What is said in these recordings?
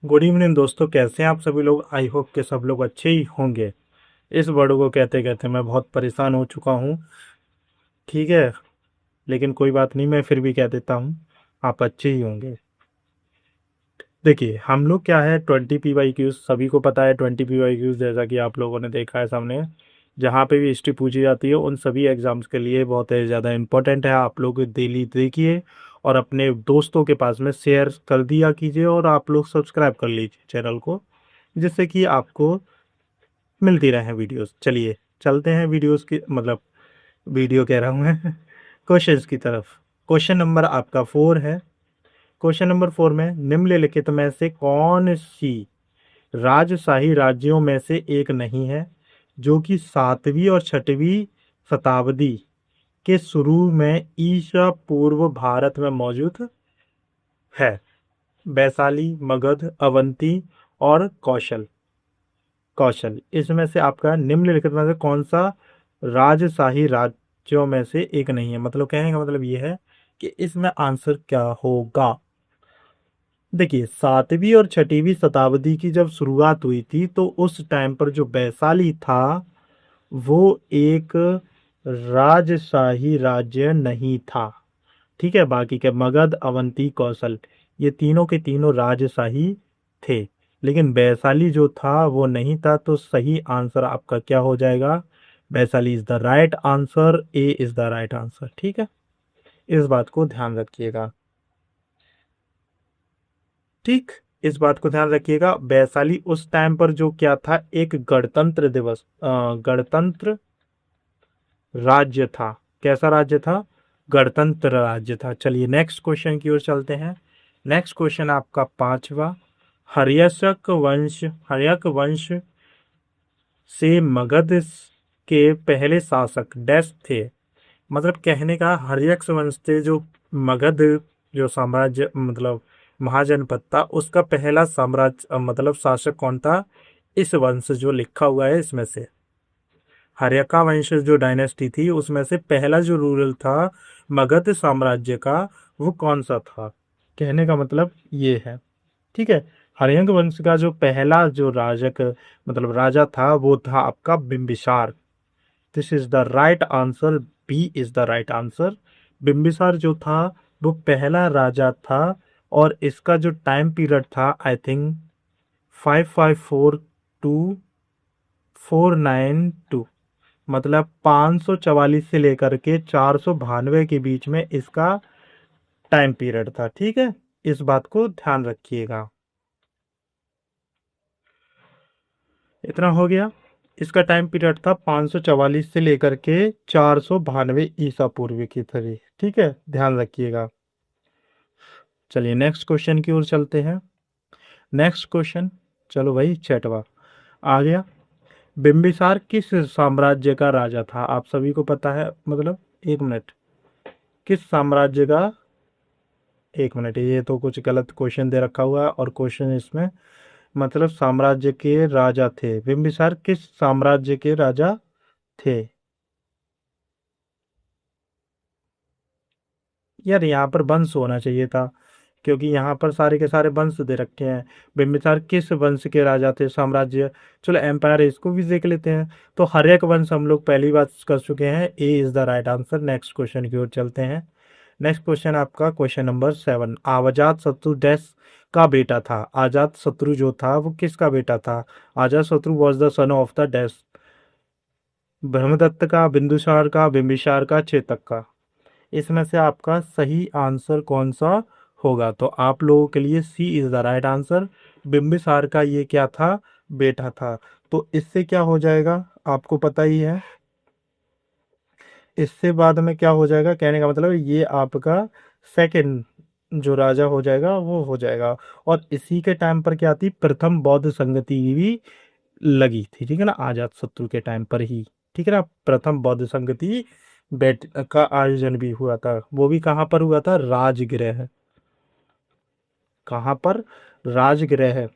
Good evening दोस्तों, कैसे हैं आप सभी लोग। आई होप के सब लोग अच्छे ही होंगे। इस वर्ड को कहते कहते मैं बहुत परेशान हो चुका हूँ। ठीक है, लेकिन कोई बात नहीं, मैं फिर भी कह देता हूँ आप अच्छे ही होंगे। देखिए, हम लोग क्या है 20 PYQs सभी को पता है। 20 PYQs जैसा कि आप लोगों ने देखा है सामने, जहाँ पे भी हिस्ट्री पूछी जाती है उन सभी एग्जाम्स के लिए बहुत ही ज़्यादा इम्पोर्टेंट है। आप लोग डेली देखिए और अपने दोस्तों के पास में शेयर कर दिया कीजिए, और आप लोग सब्सक्राइब कर लीजिए चैनल को, जिससे कि आपको मिलती रहे वीडियोस। चलिए चलते हैं वीडियोस की, मतलब वीडियो कह रहा हूँ मैं क्वेश्चंस की तरफ। क्वेश्चन नंबर आपका 4 है। क्वेश्चन नंबर 4 में निम्नलिखित में से कौन सी राजशाही राज्यों में से एक नहीं है जो कि 7वीं और 6वीं शताब्दी के शुरू में ईसा पूर्व भारत में मौजूद है। वैशाली, मगध, अवंती और कौशल। कौशल इसमें से आपका निम्नलिखित में से कौन सा राजशाही राज्यों में से एक नहीं है। मतलब कहने का मतलब ये है कि इसमें आंसर क्या होगा। देखिए, 7वीं और 6वीं शताब्दी की जब शुरुआत हुई थी तो उस टाइम पर जो वैशाली था वो एक राजशाही राज्य नहीं था। ठीक है, बाकी के मगध, अवंती, कौशल ये तीनों के तीनों राजशाही थे, लेकिन वैशाली जो था वो नहीं था। तो सही आंसर आपका क्या हो जाएगा? Vaishali is the right answer. A is the right answer. ठीक है, इस बात को ध्यान रखिएगा। ठीक, इस बात को ध्यान रखिएगा। वैशाली उस टाइम पर जो क्या था, एक गणतंत्र दिवस गणतंत्र राज्य था। कैसा राज्य था? गणतंत्र राज्य था। चलिए नेक्स्ट क्वेश्चन की ओर चलते हैं। नेक्स्ट क्वेश्चन आपका 5वां। हर्यक वंश से मगध के पहले शासक डैश थे। मतलब कहने का हर्यक वंश थे जो मगध, जो साम्राज्य मतलब महाजनपद था, उसका पहला साम्राज्य मतलब शासक कौन था? इस वंश जो लिखा हुआ है इसमें से हर्यका वंश जो डायनेस्टी थी उसमें से पहला जो रूरल था मगध साम्राज्य का, वो कौन सा था? कहने का मतलब ये है। ठीक है, हर्यक वंश का जो पहला जो राजक मतलब राजा था वो था आपका Bimbisara. This is the right answer. B is the right answer. Bimbisara जो था वो पहला राजा था, और इसका जो टाइम पीरियड था आई थिंक 554 टू 492, मतलब 544 से लेकर के 492 के बीच में इसका टाइम पीरियड था। ठीक है, इस बात को ध्यान रखिएगा। इतना हो गया। इसका टाइम पीरियड था 544 से लेकर के 492 ईसा पूर्व की तरह। ठीक है, ध्यान रखिएगा। चलिए नेक्स्ट क्वेश्चन की ओर चलते हैं। नेक्स्ट क्वेश्चन, चलो भाई 6वां आ गया। बिंबिसार किस साम्राज्य का राजा था? आप सभी को पता है। मतलब एक मिनट, किस साम्राज्य का? एक मिनट, ये तो कुछ गलत क्वेश्चन दे रखा हुआ है, और क्वेश्चन इसमें मतलब साम्राज्य के राजा थे। बिंबिसार किस साम्राज्य के राजा थे? यार यहाँ पर वंश होना चाहिए था, क्योंकि यहाँ पर सारे के सारे वंश दे रखे हैं। बिंबिसार किस वंश के राजा थे? साम्राज्य, चलो एम्पायर इसको भी देख लेते हैं। तो हर्यक वंश हम लोग पहली बात कर चुके हैं। A is the right answer. Next question की ओर चलते हैं। नेक्स्ट क्वेश्चन आपका क्वेश्चन नंबर 7। अजात शत्रु डैश का बेटा था। अजात शत्रु जो था वो किसका बेटा था? Ajatashatru was the son of the dash. Brahmadatta का, बिंदुसार का, बिंबिसार का, चेतक का। इसमें से आपका सही आंसर कौन सा होगा? तो आप लोगों के लिए C is the right answer. Bimbisara का ये क्या था? बेटा था। तो इससे क्या हो जाएगा आपको पता ही है। इससे बाद में क्या हो जाएगा, कहने का मतलब ये आपका सेकंड जो राजा हो जाएगा वो हो जाएगा। और इसी के टाइम पर क्या थी, प्रथम बौद्ध संगति भी लगी थी। ठीक है ना, अजात शत्रु के टाइम पर ही। ठीक है ना, प्रथम बौद्ध संगति बैठ का आयोजन भी हुआ था। वो भी कहाँ पर हुआ था? राजगृह। कहाँ पर? राजगृह।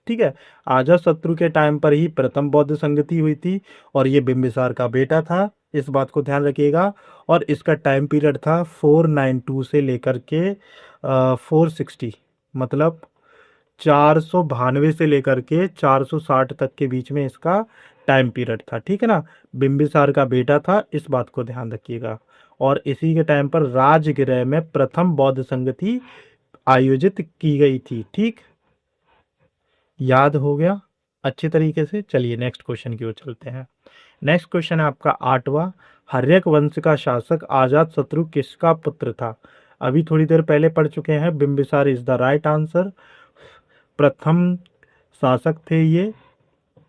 ठीक है, अजात शत्रु के टाइम पर ही प्रथम बौद्ध संगति हुई थी, और ये बिंबिसार का बेटा था। इस बात को ध्यान रखिएगा। और इसका टाइम पीरियड था 492 से लेकर के 460, मतलब 492 से लेकर के 460 तक के बीच में इसका टाइम पीरियड था, ठीक है ना। बिंबिसार का बेटा था, इस बात को ध्यान रखिएगा। और इसी के टाइम पर राजगृह में प्रथम बौद्ध संगति आयोजित की गई थी, ठीक। याद हो गया अच्छे तरीके से। चलिए नेक्स्ट क्वेश्चन की ओर चलते हैं। नेक्स्ट क्वेश्चन है आपका 8वां। हर्यक वंश का शासक अजात शत्रु किसका पुत्र था? अभी थोड़ी देर पहले पढ़ चुके हैं, Bimbisara is the right answer. प्रथम शासक थे ये,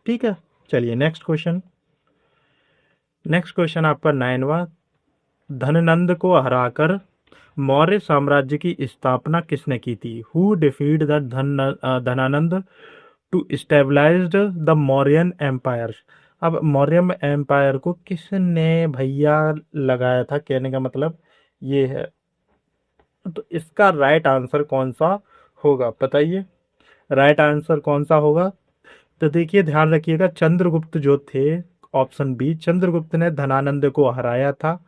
ठीक है। चलिए नेक्स्ट क्वेश्चन। नेक्स्ट क्वेश्चन आपका 9वां। धननंद को हराकर मौर्य साम्राज्य की स्थापना किसने की थी? Who defeat the Dhanananda to stabilized the Mauryan empire? अब मौर्यन एम्पायर को किसने भैया लगाया था, कहने का मतलब ये है। तो इसका राइट आंसर कौन सा होगा बताइए, राइट आंसर कौन सा होगा? तो देखिए ध्यान रखिएगा, चंद्रगुप्त जो थे, ऑप्शन बी, चंद्रगुप्त ने धनानंद को हराया था।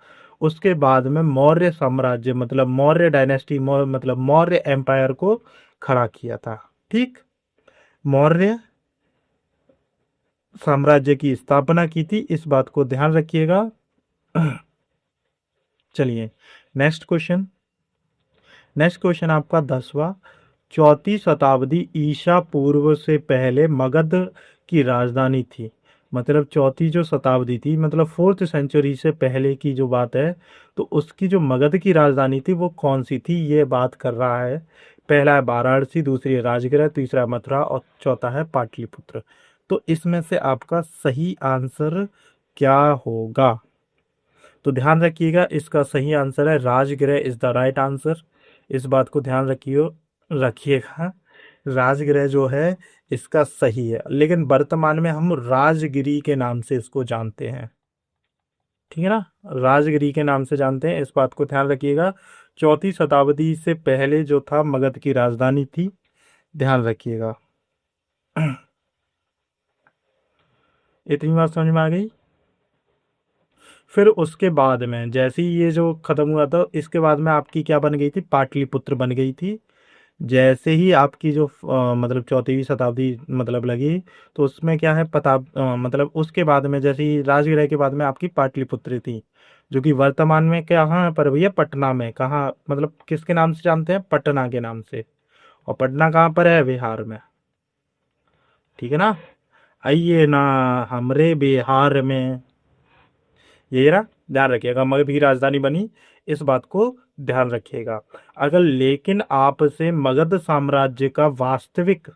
उसके बाद में मौर्य साम्राज्य मतलब मौर्य डायनेस्टी मतलब मौर्य एम्पायर को खड़ा किया था, ठीक। मौर्य साम्राज्य की स्थापना की थी, इस बात को ध्यान रखिएगा। चलिए नेक्स्ट क्वेश्चन। नेक्स्ट क्वेश्चन आपका 10वां। चौथी शताब्दी ईसा पूर्व से पहले मगध की राजधानी थी। मतलब चौथी जो शताब्दी थी, मतलब 4th सेंचुरी से पहले की जो बात है, तो उसकी जो मगध की राजधानी थी वो कौन सी थी, ये बात कर रहा है। पहला है वाराणसी, दूसरी है राजगृह, तीसरा है मथुरा और चौथा है पाटलिपुत्र। तो इसमें से आपका सही आंसर क्या होगा? तो ध्यान रखिएगा, इसका सही आंसर है Rajagriha is the right answer. इस बात को ध्यान रखिएगा, राजगृह जो है इसका सही है, लेकिन वर्तमान में हम राजगिरी के नाम से इसको जानते हैं, ठीक है ना। राजगिरी के नाम से जानते हैं, इस बात को ध्यान रखिएगा। चौथी शताब्दी से पहले जो था मगध की राजधानी थी, ध्यान रखिएगा। इतनी बात समझ में आ गई। फिर उसके बाद में जैसे ही ये जो खत्म हुआ था, इसके बाद में आपकी क्या बन गई थी, पाटलिपुत्र बन गई थी। जैसे ही आपकी जो मतलब 4वीं शताब्दी मतलब लगी, तो उसमें क्या है पता मतलब उसके बाद में जैसे ही राजगृह के बाद में आपकी पाटलिपुत्र थी, जो कि वर्तमान में कहाँ पर भैया, पटना में। कहाँ मतलब किसके नाम से जानते हैं, पटना के नाम से। और पटना कहाँ पर है, बिहार में, ठीक है ना। आइए ना हमरे बिहार में, यही रहा। ध्यान रखिएगा, मगध की राजधानी बनी, इस बात को ध्यान रखिएगा। अगर लेकिन आपसे मगध साम्राज्य का वास्तविक,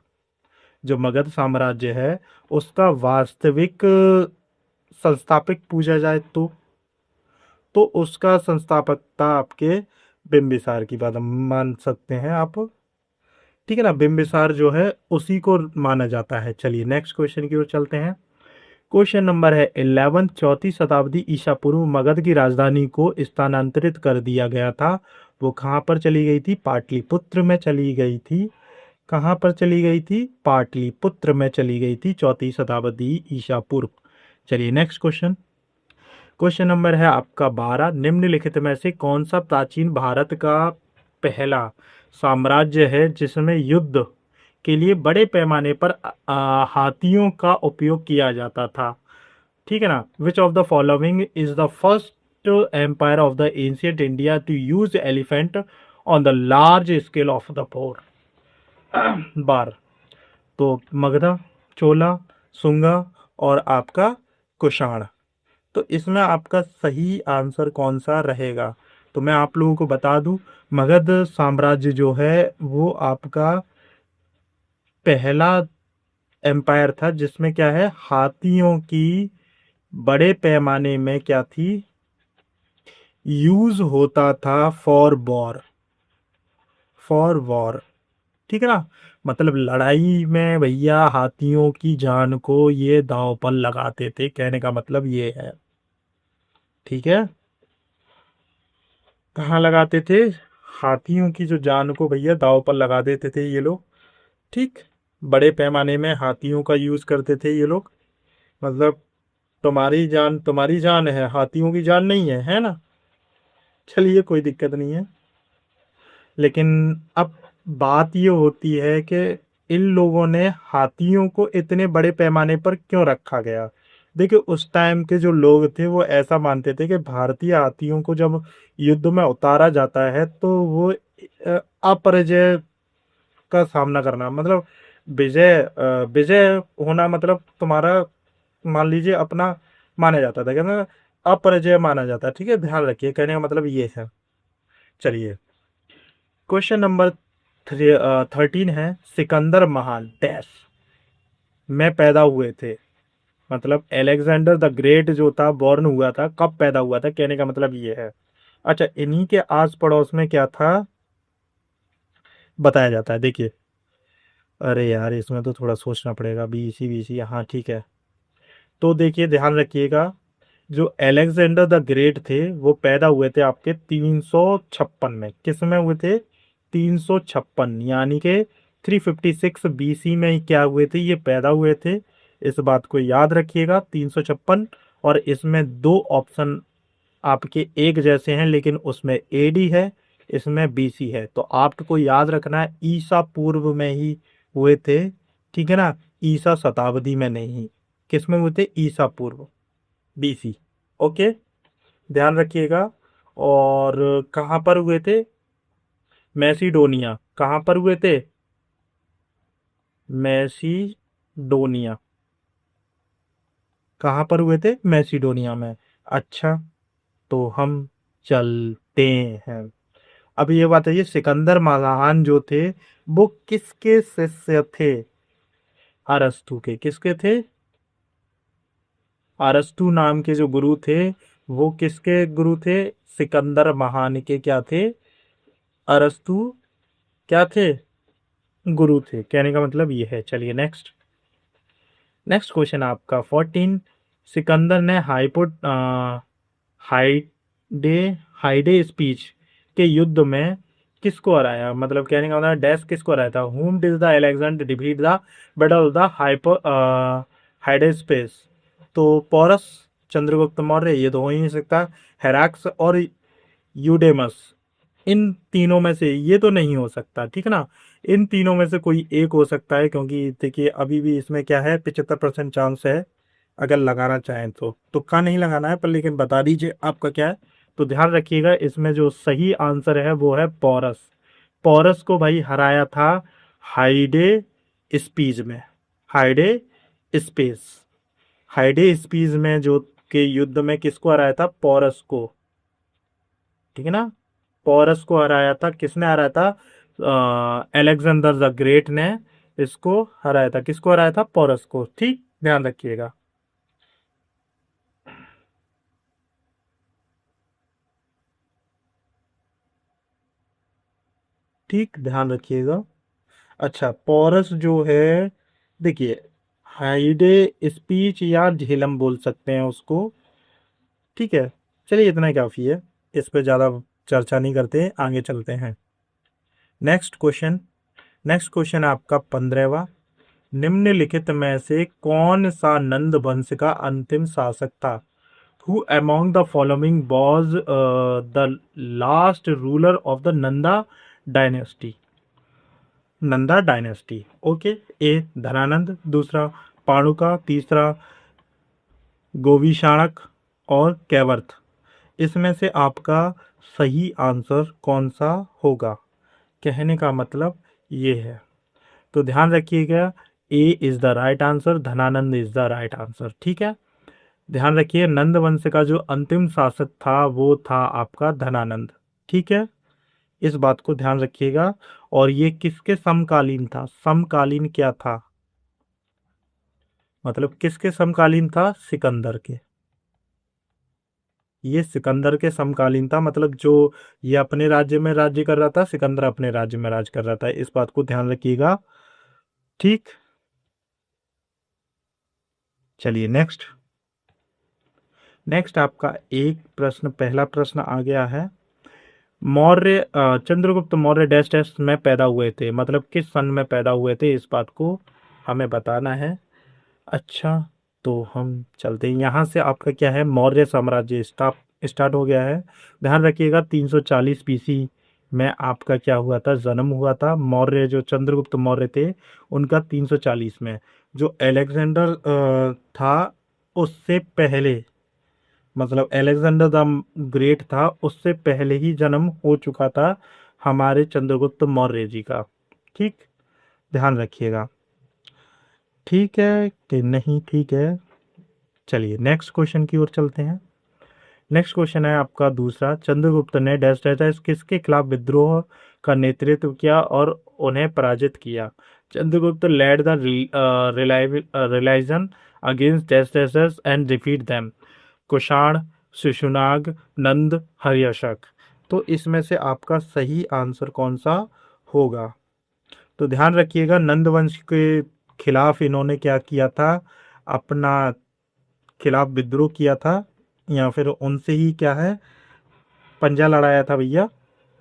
जो मगध साम्राज्य है उसका वास्तविक संस्थापक पूछा जाए तो उसका संस्थापकता आपके बिंबिसार की बात मान सकते हैं आप, ठीक है ना। बिंबिसार जो है उसी को माना जाता है। चलिए नेक्स्ट क्वेश्चन की ओर चलते हैं। क्वेश्चन नंबर है 11। चौथी शताब्दी ईसा पूर्व मगध की राजधानी को स्थानांतरित कर दिया गया था, वो कहाँ पर चली गई थी, पाटलिपुत्र में चली गई थी। कहाँ पर चली गई थी, पाटलिपुत्र में चली गई थी, चौथी शताब्दी ईसा पूर्व। चलिए नेक्स्ट क्वेश्चन। क्वेश्चन नंबर है आपका 12। निम्नलिखित में से कौन सा प्राचीन भारत का पहला साम्राज्य है जिसमें युद्ध के लिए बड़े पैमाने पर हाथियों का उपयोग किया जाता था, ठीक है ना। Which of the following is the first empire of the ancient India to use elephant on the large scale of the for war? तो मगधा, चोला, सुंगा और आपका कुषाण। तो इसमें आपका सही आंसर कौन सा रहेगा? तो मैं आप लोगों को बता दूं, मगध साम्राज्य जो है वो आपका पहला एम्पायर था जिसमें क्या है, हाथियों की बड़े पैमाने में क्या थी, यूज होता था फॉर वॉर, ठीक है ना। मतलब लड़ाई में भैया हाथियों की जान को ये दांव पर लगाते थे, कहने का मतलब ये है, ठीक है। कहाँ लगाते थे, हाथियों की जो जान को भैया दांव पर लगा देते थे ये लोग, ठीक। बड़े पैमाने में हाथियों का यूज करते थे ये लोग। मतलब तुम्हारी जान है, हाथियों की जान नहीं है, है ना। चलिए कोई दिक्कत नहीं है। लेकिन अब बात ये होती है कि इन लोगों ने हाथियों को इतने बड़े पैमाने पर क्यों रखा गया? देखिए, उस टाइम के जो लोग थे वो ऐसा मानते थे कि भारतीय हाथियों को जब युद्ध में उतारा जाता है तो वो अपराजय का सामना करना, मतलब विजय होना, मतलब तुम्हारा मान लीजिए अपना माना जाता था, कहना अपराजय माना जाता है। ठीक है, ध्यान रखिए, कहने का मतलब ये है। चलिए, क्वेश्चन नंबर 13 है, सिकंदर महान डैश में पैदा हुए थे। मतलब एलेक्जेंडर द ग्रेट जो था बॉर्न हुआ था, कब पैदा हुआ था, कहने का मतलब ये है। अच्छा, इन्हीं के आस पड़ोस में क्या था बताया जाता है, देखिए। अरे यार, इसमें तो थोड़ा सोचना पड़ेगा, बीसी बीसी, हाँ ठीक है। तो देखिए, ध्यान रखिएगा, जो अलेक्जेंडर द ग्रेट थे वो पैदा हुए थे आपके 356 में। किस में हुए थे? 356, यानी कि 356 बीसी में ही क्या हुए थे, ये पैदा हुए थे। इस बात को याद रखिएगा, 356। और इसमें दो ऑप्शन आपके एक जैसे हैं, लेकिन उसमें एडी है, इसमें बीसी है, तो आपको याद रखना है ईसा पूर्व में ही हुए थे। ठीक है ना, ईसा शताब्दी में नहीं। किस में हुए थे? ईसा पूर्व, बीसी। ओके, ध्यान रखिएगा। और कहाँ पर हुए थे? मैसिडोनिया। कहाँ पर हुए थे? मैसिडोनिया। कहाँ पर हुए थे? मैसिडोनिया में। अच्छा, तो हम चलते हैं। अब ये बताइए, सिकंदर महान जो थे वो किसके शिष्य थे? अरस्तु के। किसके थे? अरस्तु नाम के जो गुरु थे वो किसके गुरु थे? सिकंदर महान के क्या थे? अरस्तु क्या थे? गुरु थे। कहने का मतलब ये है। चलिए नेक्स्ट। नेक्स्ट क्वेश्चन आपका 14। सिकंदर ने हाइडे हाइडे स्पीच के युद्ध में किसको हराया? मतलब कहने का मतलब डैश किसको हराया था? Whom did the Alexander defeat the battle of the Hydaspes? तो पोरस, चंद्रगुप्त मौर्य, ये तो हो ही नहीं सकता। हेराक्स और यूडेमस, इन तीनों में से ये तो नहीं हो सकता। ठीक है ना, इन तीनों में से कोई एक हो सकता है, क्योंकि देखिए अभी भी इसमें क्या है, 75% चांस है। अगर लगाना चाहें तो तुक्का नहीं लगाना है, पर लेकिन बता दीजिए आपका क्या है। तो ध्यान रखिएगा, इसमें जो सही आंसर है वो है पोरस। पोरस को भाई हराया था हाइडे स्पीज में। हाइडे स्पेस, हाइडे स्पीज में जो के युद्ध में किसको हराया था? पोरस को। ठीक है ना, पोरस को हराया था। किसने हराया था? अलेक्जेंडर द ग्रेट ने इसको हराया था। किसको हराया था? पोरस को। ठीक, ध्यान रखिएगा। ठीक, ध्यान रखिएगा। अच्छा, पोरस जो है, देखिए, हाइडे स्पीच या झेलम बोल सकते हैं उसको। ठीक है, चलिए इतना ही काफी है, इस पे ज्यादा चर्चा नहीं करते, आगे चलते हैं। Next question. नेक्स्ट क्वेश्चन आपका 15वां। निम्नलिखित में से कौन सा नंद वंश का अंतिम शासक था? Who among the following was the last ruler of the Nanda dynasty? Nanda dynasty. Okay, A Dhanananda, दूसरा पाणुका, तीसरा गोविशाणक और कैवर्थ। इसमें से आपका सही आंसर कौन सा होगा? कहने का मतलब ये है। तो ध्यान रखिएगा, A is the right answer, Dhanananda is the right answer. ठीक है, ध्यान रखिए, नंद वंश का जो अंतिम शासक था वो था आपका धनानंद। ठीक है, इस बात को ध्यान रखिएगा। और ये किसके समकालीन था? समकालीन क्या था? मतलब किसके समकालीन था? सिकंदर के। ये सिकंदर के समकालीन था, मतलब जो ये अपने राज्य में राज्य कर रहा था, सिकंदर अपने राज्य में राज कर रहा था। इस बात को ध्यान रखिएगा। ठीक, चलिए नेक्स्ट। नेक्स्ट आपका एक प्रश्न, पहला प्रश्न आ गया है। मौर्य चंद्रगुप्त मौर्य डैश डैश में पैदा हुए थे, मतलब किस सन में पैदा हुए थे, इस बात को हमें बताना है। अच्छा, तो हम चलते हैं यहाँ से। आपका क्या है? मौर्य साम्राज्य स्टार्ट स्टार्ट हो गया है। ध्यान रखिएगा, 340 बीसी में आपका क्या हुआ था, जन्म हुआ था। मौर्य जो चंद्रगुप्त मौर्य थे उनका 340 में। जो अलेक्जेंडर था उससे पहले, मतलब अलेक्जेंडर द ग्रेट था उससे पहले ही जन्म हो चुका था हमारे चंद्रगुप्त मौर्य जी का। ठीक, ध्यान रखिएगा। ठीक है कि नहीं, ठीक है। चलिए नेक्स्ट क्वेश्चन की ओर चलते हैं। नेक्स्ट क्वेश्चन है आपका दूसरा, चंद्रगुप्त ने डैश डैश डैश किसके खिलाफ विद्रोह का नेतृत्व किया और उन्हें पराजित किया। Chandragupta led the rebellion against dash dash dash and defeat them. Kushan, Shishunaga, Nanda, Haryanka. तो इसमें से आपका सही आंसर कौन सा होगा? तो ध्यान रखिएगा, नंद वंश के खिलाफ इन्होंने क्या किया था, अपना खिलाफ विद्रोह किया था, या फिर उनसे ही क्या है, पंजा लड़ाया था भैया,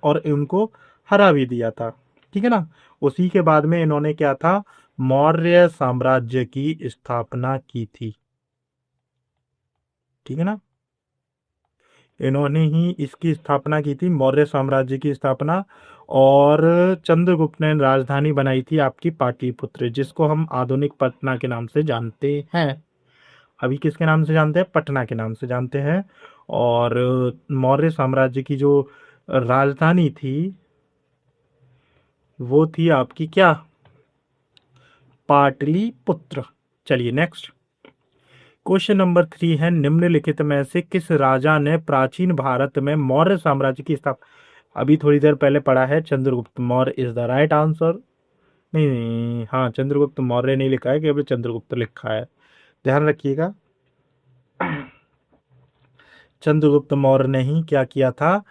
और उनको हरा भी दिया था। ठीक है ना। उसी के बाद में इन्होंने क्या था, मौर्य साम्राज्य की स्थापना की थी। ठीक है ना। इन्होंने ही इसकी स्थापना की थी, मौर्य साम्राज्य की स्थापना। और चंद्रगुप्त ने राजधानी बनाई थी आपकी पाटलिपुत्र, जिसको हम आधुनिक पटना के नाम से जानते हैं। अभी किसके नाम से जानते हैं? पटना के नाम से जानते हैं। और मौर्य साम्राज्य की जो राजधानी थी वो थी आपकी क्या, पाटलिपुत्र। चलिए नेक्स्ट क्वेश्चन नंबर 3 है, निम्नलिखित में से किस राजा ने प्राचीन भारत में मौर्य साम्राज्य की स्थापना। अभी थोड़ी देर पहले पढ़ा है, Chandragupta Maurya is the right answer. नहीं नहीं, हाँ चंद्रगुप्त मौर्य नहीं लिखा है, केवल चंद्रगुप्त लिखा है। ध्यान रखिएगा, चंद्रगुप्त मौर्य ने ही क्या किया था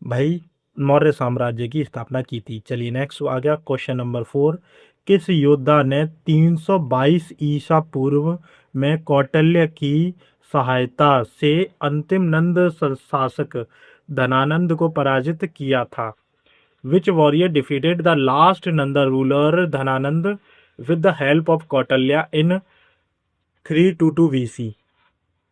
भाई, मौर्य साम्राज्य की स्थापना की थी। चलिए नेक्स्ट आ गया क्वेश्चन नंबर 4, किस योद्धा ने 322 ईसा पूर्व में कौटिल्य की सहायता से अंतिम नंद शासक धनानंद को पराजित किया था? Which warrior defeated the last Nanda ruler Dhanananda with the help of Kautilya in 322 BC?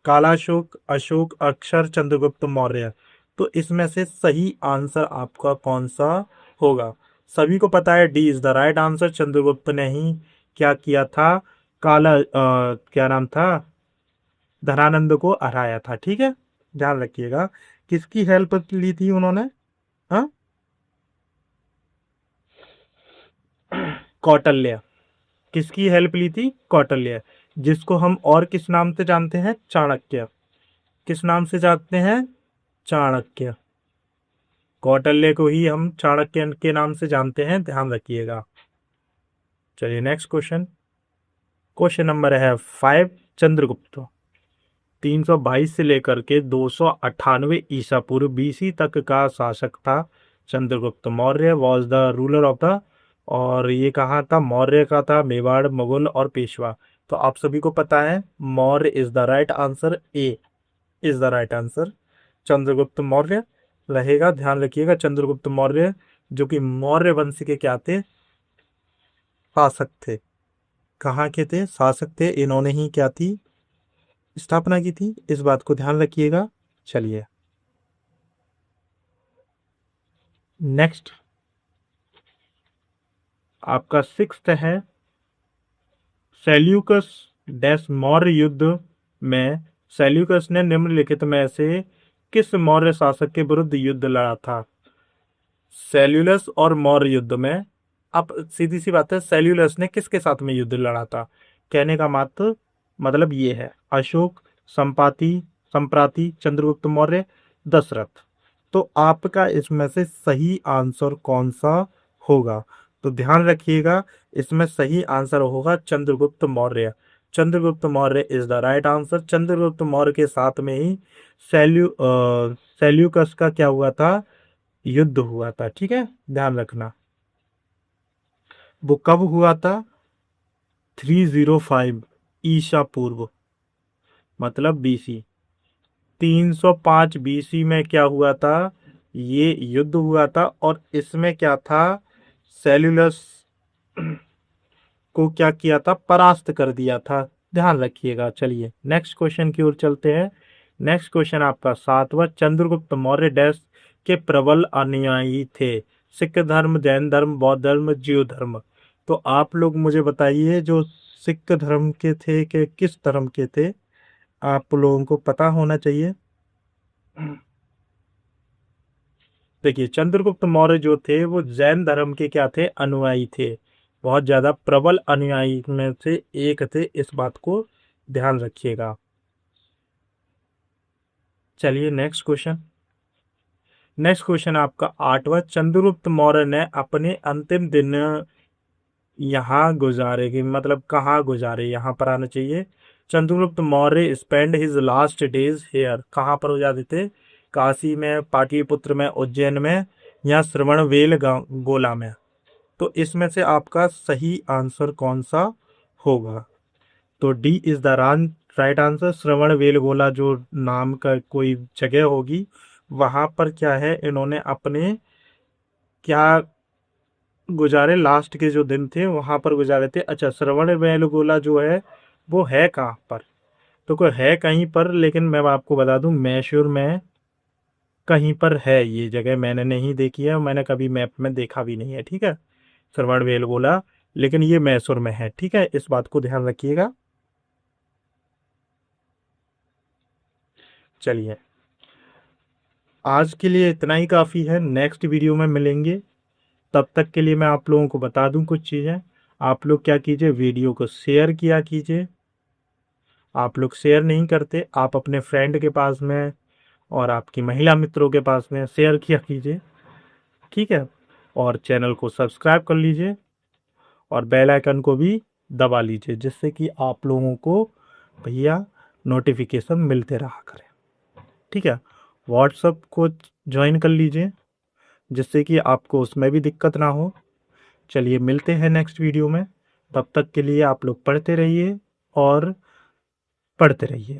Kalashoka, Ashoka, Akshar, Chandragupta Maurya. तो इसमें से सही आंसर आपका कौन सा होगा? सभी को पता है D is the right answer. Chandragupta ने ही क्या किया था, क्या नाम था, धनानंद को हराया था। ठीक है, ध्यान रखिएगा। किसकी हेल्प ली थी उन्होंने? हाँ, कौटिल्य। किसकी हेल्प ली थी? कौटिल्य, जिसको हम और किस नाम से जानते हैं? चाणक्य। किस नाम से जानते हैं? चाणक्य। कौटिल्य को ही हम चाणक्य के नाम से जानते हैं, ध्यान रखिएगा। चलिए नेक्स्ट क्वेश्चन, क्वेश्चन नंबर है 5, चंद्रगुप्त 322 से लेकर के 298 ईसा पूर्व BC तक का शासक था। Chandragupta Maurya was the ruler of the, और ये कहाँ था? मौर्य का था, मेवाड़, मुगल और पेशवा। तो आप सभी को पता है Maurya is the right answer, A is the right answer. Chandragupta Maurya रहेगा, ध्यान रखिएगा। चंद्रगुप्त मौर्य जो कि मौर्य वंश के क्या थे, शासक थे। कहाँ के थे? शासक थे। इन्होंने ही क्या थी, स्थापना की थी, इस बात को ध्यान रखिएगा। चलिए नेक्स्ट आपका 6th है, सेल्यूकस डैश मौर्य युद्ध में सेल्यूकस ने निम्नलिखित में से किस मौर्य शासक के विरुद्ध युद्ध लड़ा था? सेल्यूलस और मौर्य युद्ध में, अब सीधी सी बात है, सेल्यूलस ने किसके साथ में युद्ध लड़ा था? कहने का मात्र मतलब ये है, अशोक, संपाति, संप्राति, चंद्रगुप्त मौर्य, दशरथ। तो आपका इसमें से सही आंसर कौन सा होगा? तो ध्यान रखिएगा, इसमें सही आंसर होगा Chandragupta Maurya. Chandragupta Maurya is the right answer. Chandragupta Maurya के साथ में ही सेल्यूकस का क्या हुआ था, युद्ध हुआ था। ठीक है, ध्यान रखना। वो कब हुआ था? 305 ईसा पूर्व, मतलब BC। 305 BC में क्या हुआ था, ये युद्ध हुआ था। और इसमें क्या था, सेल्यूलस को क्या किया था, परास्त कर दिया था। ध्यान रखिएगा। चलिए नेक्स्ट क्वेश्चन की ओर चलते हैं। नेक्स्ट क्वेश्चन आपका 7वां, चंद्रगुप्त मौर्य डैश के प्रबल अनुयायी थे। सिख धर्म, जैन धर्म, बौद्ध धर्म, जीव धर्म। तो आप लोग मुझे बताइए जो सिख धर्म के थे कि किस धर्म के थे, आप लोगों को पता होना चाहिए। देखिए चंद्रगुप्त मौर्य जो थे वो जैन धर्म के क्या थे, अनुयायी थे। बहुत ज्यादा प्रबल अनुयायी में से एक थे, इस बात को ध्यान रखिएगा। चलिए नेक्स्ट क्वेश्चन। नेक्स्ट क्वेश्चन आपका आठवां, चंद्रगुप्त मौर्य ने अपने अंतिम दिन यहाँ गुजारे, कि मतलब कहाँ गुजारे, यहाँ पर आना चाहिए। Chandragupta Maurya spend his last days here, कहाँ पर गुजारे थे, काशी में, पाटलिपुत्र में, उज्जैन में, या श्रवणबेल गोला में। तो इसमें से आपका सही आंसर कौन सा होगा? तो D is the right answer. Shravanabelagola जो नाम का कोई जगह होगी, वहां पर क्या है, इन्होंने अपने क्या गुजारे, लास्ट के जो दिन थे वहां पर गुजारे थे। अच्छा, श्रवणबेलगोला जो है वो है कहाँ पर? तो कोई है कहीं पर, लेकिन मैं आपको बता दूं मैसूर में कहीं पर है ये जगह। मैंने नहीं देखी है, मैंने कभी मैप में देखा भी नहीं है, ठीक है, श्रवणबेलगोला, लेकिन ये मैसूर में है, ठीक है, इस बात को ध्यान रखिएगा। चलिए आज के लिए इतना ही काफ़ी है, नेक्स्ट वीडियो में मिलेंगे। तब तक के लिए मैं आप लोगों को बता दूं कुछ चीज़ें। आप लोग क्या कीजिए, वीडियो को शेयर किया कीजिए। आप लोग शेयर नहीं करते, आप अपने फ्रेंड के पास में और आपकी महिला मित्रों के पास में शेयर किया कीजिए, ठीक है। और चैनल को सब्सक्राइब कर लीजिए और बेल आइकन को भी दबा लीजिए, जिससे कि आप लोगों को भैया नोटिफिकेशन मिलते रहा करें, ठीक है। व्हाट्सअप को ज्वाइन कर लीजिए, जिससे कि आपको उसमें भी दिक्कत ना हो। चलिए मिलते हैं नेक्स्ट वीडियो में, तब तक के लिए आप लोग पढ़ते रहिए और पढ़ते रहिए।